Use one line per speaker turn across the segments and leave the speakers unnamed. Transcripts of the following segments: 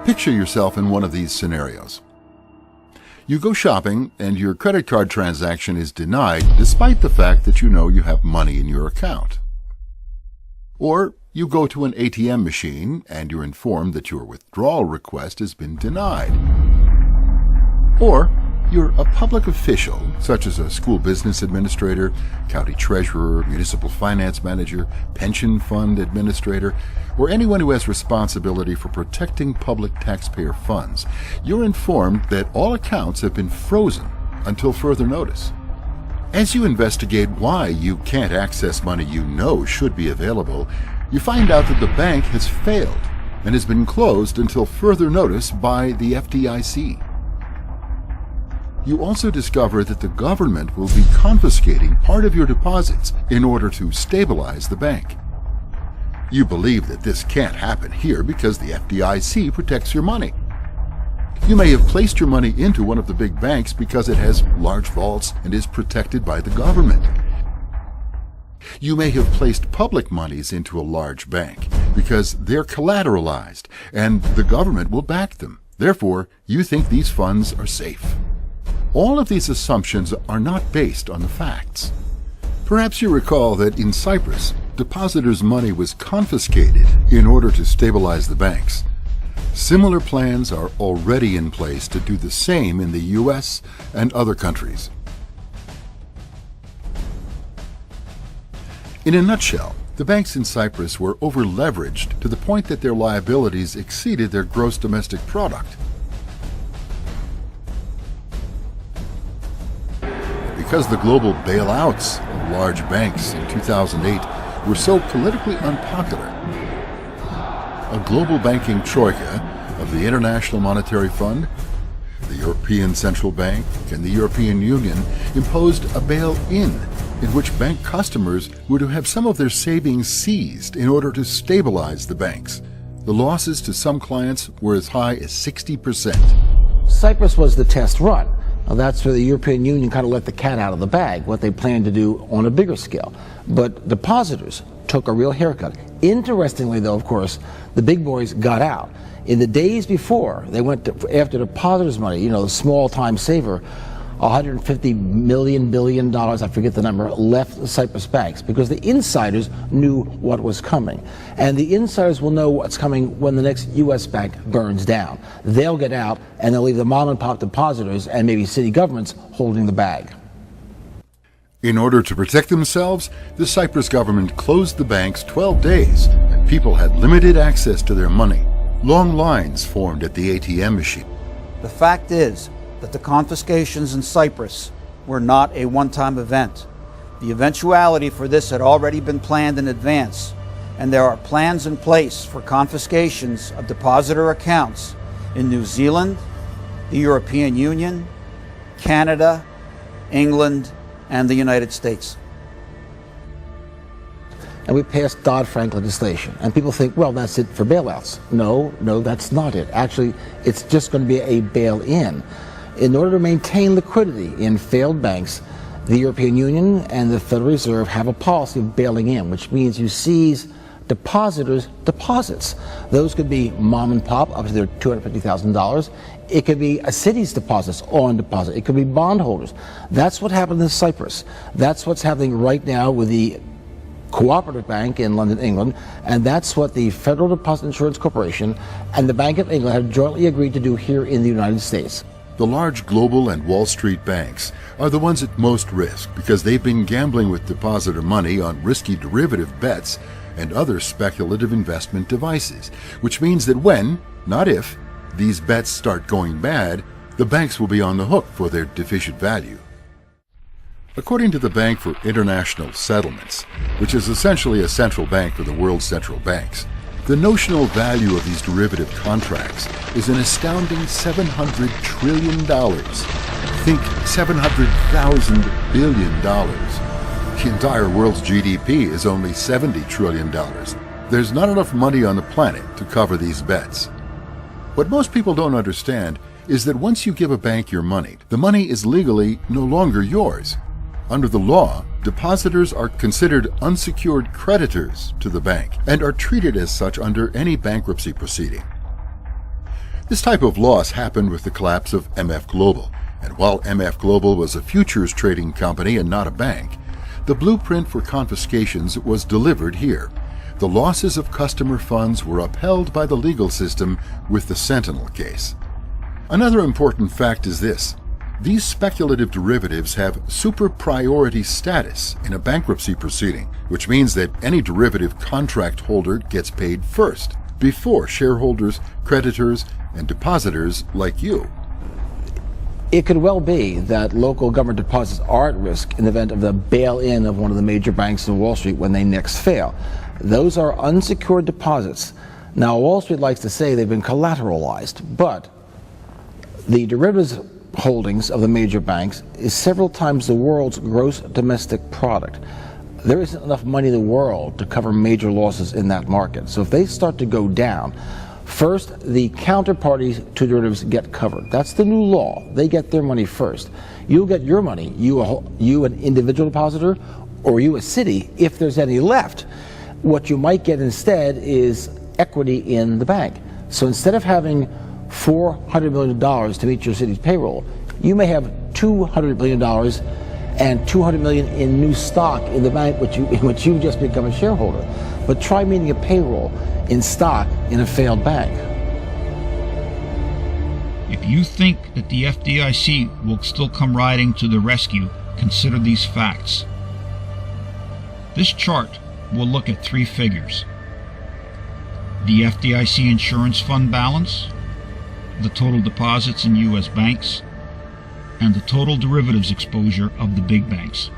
Picture yourself in one of these scenarios. You go shopping and your credit card transaction is denied despite the fact that you know you have money in your account. Or you go to an ATM machine and you're informed that your withdrawal request has been denied. Or you're a public official, such as a school business administrator, county treasurer, municipal finance manager, pension fund administrator, or anyone who has responsibility for protecting public taxpayer funds. You're informed that all accounts have been frozen until further notice. As you investigate why you can't access money you know should be available, you find out that the bank has failed and has been closed until further notice by the FDIC. You also discover that the government will be confiscating part of your deposits in order to stabilize the bank. You believe that this can't happen here because the FDIC protects your money. You may have placed your money into one of the big banks because it has large vaults and is protected by the government. You may have placed public monies into a large bank because they're collateralized and the government will back them. Therefore, you think these funds are safe. All of these assumptions are not based on the facts. Perhaps you recall that in Cyprus, depositors' money was confiscated in order to stabilize the banks. Similar plans are already in place to do the same in the US and other countries. In a nutshell, the banks in Cyprus were over-leveraged to the point that their liabilities exceeded their gross domestic product. Because the global bailouts of large banks in 2008 were so politically unpopular, a global banking troika of the International Monetary Fund, the European Central Bank, and the European Union imposed a bail-in in which bank customers were to have some of their savings seized in order to stabilize the banks. The losses to some clients were as high as 60%.
Cyprus was the test run. Now, that's where the European Union kind of let the cat out of the bag, what they planned to do on a bigger scale. But depositors took a real haircut. Interestingly, though, of course, the big boys got out. In the days before, they went after depositors' money, you know, the small-time saver, $150 billion, I forget the number, left the Cyprus banks because the insiders knew what was coming. And the insiders will know what's coming when the next U.S. bank burns down. They'll get out and they'll leave the mom-and-pop depositors and maybe city governments holding the bag.
In order to protect themselves, the Cyprus government closed the banks 12 days, and people had limited access to their money. Long lines formed at the ATM machine.
The fact is that the confiscations in Cyprus were not a one-time event. The eventuality for this had already been planned in advance, and there are plans in place for confiscations of depositor accounts in New Zealand, the European Union, Canada, England, and the United States.
And we passed Dodd-Frank legislation. And people think, well, that's it for bailouts. No, that's not it. Actually, it's just going to be a bail-in. In order to maintain liquidity in failed banks, the European Union and the Federal Reserve have a policy of bailing in, which means you seize depositors' deposits. Those could be mom and pop up to their $250,000. It could be a city's deposits on deposit. It could be bondholders. That's what happened in Cyprus. That's what's happening right now with the Cooperative Bank in London, England, and that's what the Federal Deposit Insurance Corporation and the Bank of England have jointly agreed to do here in the United States.
The large global and Wall Street banks are the ones at most risk because they've been gambling with depositor money on risky derivative bets and other speculative investment devices, which means that when, not if, these bets start going bad, the banks will be on the hook for their deficient value. According to the Bank for International Settlements, which is essentially a central bank for the world's central banks, the notional value of these derivative contracts is an astounding $700 trillion. Think 700,000 billion dollars. The entire world's GDP is only $70 trillion. There's not enough money on the planet to cover these bets. What most people don't understand is that once you give a bank your money, the money is legally no longer yours. Under the law, depositors are considered unsecured creditors to the bank and are treated as such under any bankruptcy proceeding. This type of loss happened with the collapse of MF Global, and while MF Global was a futures trading company and not a bank, the blueprint for confiscations was delivered here. The losses of customer funds were upheld by the legal system with the Sentinel case. Another important fact is this: these speculative derivatives have super priority status in a bankruptcy proceeding, which means that any derivative contract holder gets paid first, before shareholders, creditors, and depositors like you.
It could well be that local government deposits are at risk in the event of the bail-in of one of the major banks in Wall Street when they next fail. Those are unsecured deposits. Now, Wall Street likes to say they've been collateralized, but the derivatives holdings of the major banks is several times the world's gross domestic product. There isn't enough money in the world to cover major losses in that market. So if they start to go down, first, the counterparties to derivatives get covered. That's the new law. They get their money first. You'll get your money, you an individual depositor, or you a city, if there's any left. What you might get instead is equity in the bank. So instead of having $400 million to meet your city's payroll, you may have $200 million and $200 million in new stock in the bank in which you just become a shareholder. But try meeting a payroll in stock in a failed bank.
If you think that the FDIC will still come riding to the rescue, consider these facts. This chart will look at three figures: the FDIC insurance fund balance, the total deposits in U.S. banks, and the total derivatives exposure of the big banks.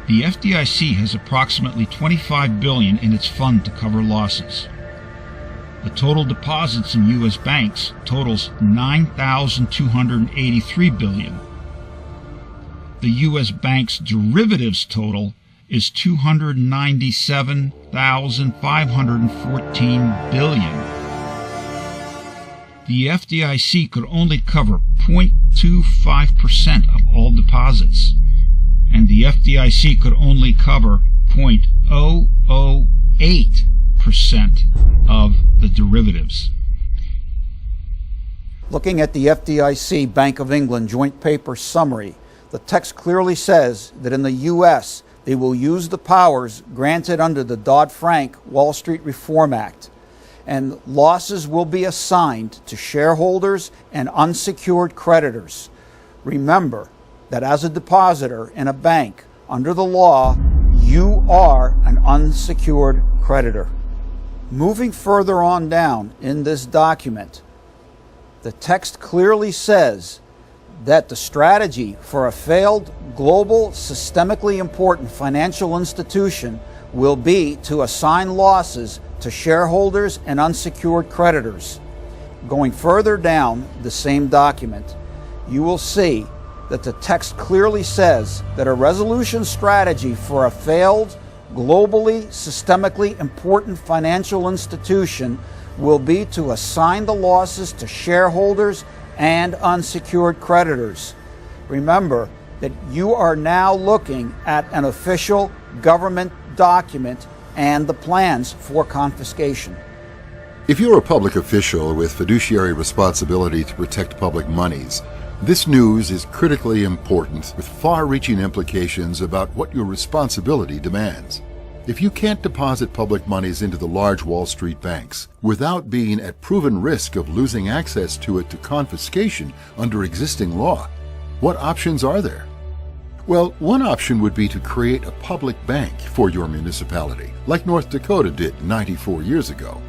The FDIC has approximately $25 billion in its fund to cover losses. The total deposits in U.S. banks totals $9,283 billion. The U.S. bank's derivatives total is $297,514 billion. The FDIC could only cover 0.25% of all deposits, and the FDIC could only cover 0.008% of the derivatives.
Looking at the FDIC Bank of England joint paper summary, the text clearly says that in the U.S. they will use the powers granted under the Dodd-Frank Wall Street Reform Act, and losses will be assigned to shareholders and unsecured creditors. Remember that as a depositor in a bank, under the law, you are an unsecured creditor. Moving further on down in this document, the text clearly says that the strategy for a failed global systemically important financial institution will be to assign losses to shareholders and unsecured creditors. Going further down the same document, you will see that the text clearly says that a resolution strategy for a failed, globally, systemically important financial institution will be to assign the losses to shareholders and unsecured creditors. Remember that you are now looking at an official government document and the plans for confiscation.
If you're a public official with fiduciary responsibility to protect public monies, this news is critically important with far-reaching implications about what your responsibility demands. If you can't deposit public monies into the large Wall Street banks without being at proven risk of losing access to it to confiscation under existing law, what options are there? Well, one option would be to create a public bank for your municipality, like North Dakota did 94 years ago.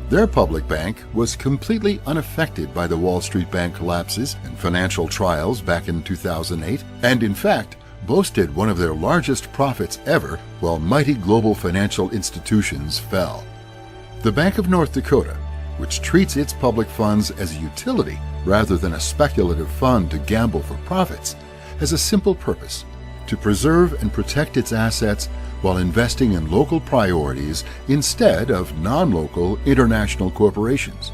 Their public bank was completely unaffected by the Wall Street bank collapses and financial trials back in 2008, and in fact, boasted one of their largest profits ever while mighty global financial institutions fell. The Bank of North Dakota, which treats its public funds as a utility rather than a speculative fund to gamble for profits, has a simple purpose: to preserve and protect its assets while investing in local priorities instead of non-local international corporations.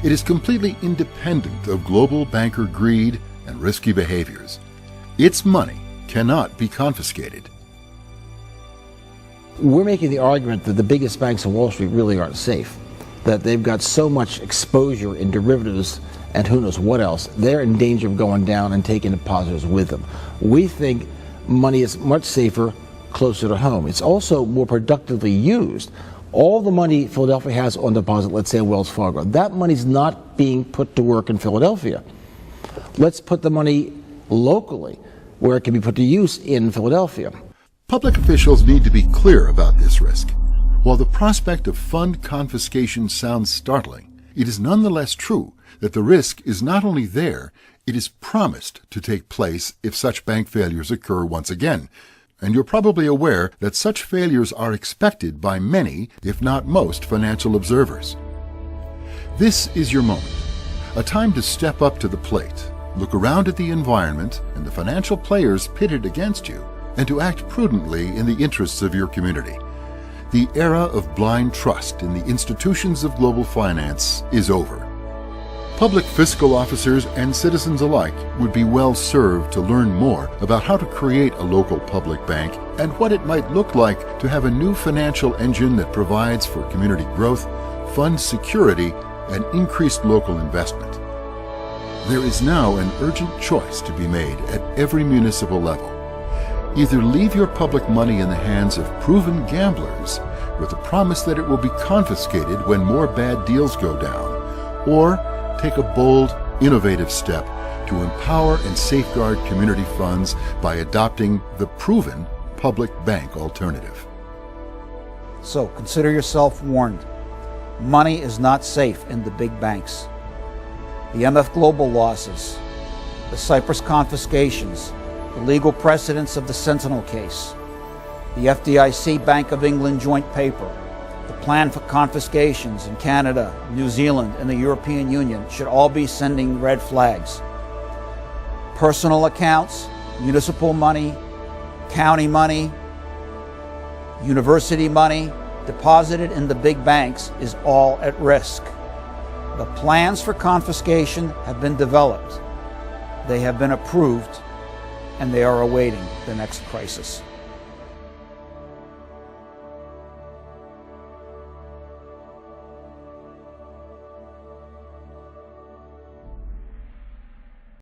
It is completely independent of global banker greed and risky behaviors. Its money cannot be confiscated.
We're making the argument that the biggest banks on Wall Street really aren't safe. that they've got so much exposure in derivatives and who knows what else, they're in danger of going down and taking depositors with them. We think money is much safer closer to home. It's also more productively used. All the money Philadelphia has on deposit, let's say Wells Fargo, that money's not being put to work in Philadelphia. Let's put the money locally where it can be put to use in Philadelphia.
Public officials need to be clear about this risk. While the prospect of fund confiscation sounds startling, it is nonetheless true that the risk is not only there, it is promised to take place if such bank failures occur once again. And you're probably aware that such failures are expected by many, if not most, financial observers. This is your moment, a time to step up to the plate, look around at the environment and the financial players pitted against you, and to act prudently in the interests of your community. The era of blind trust in the institutions of global finance is over. Public fiscal officers and citizens alike would be well served to learn more about how to create a local public bank and what it might look like to have a new financial engine that provides for community growth, funds security, and increased local investment. There is now an urgent choice to be made at every municipal level. Either leave your public money in the hands of proven gamblers with the promise that it will be confiscated when more bad deals go down, or take a bold, innovative step to empower and safeguard community funds by adopting the proven public bank alternative.
So consider yourself warned. Money is not safe in the big banks. The MF Global losses, the Cyprus confiscations, the legal precedents of the Sentinel case, the FDIC Bank of England joint paper, the plan for confiscations in Canada, New Zealand, and the European Union should all be sending red flags. Personal accounts, municipal money, county money, university money deposited in the big banks is all at risk. The plans for confiscation have been developed. They have been approved, and they are awaiting the next crisis.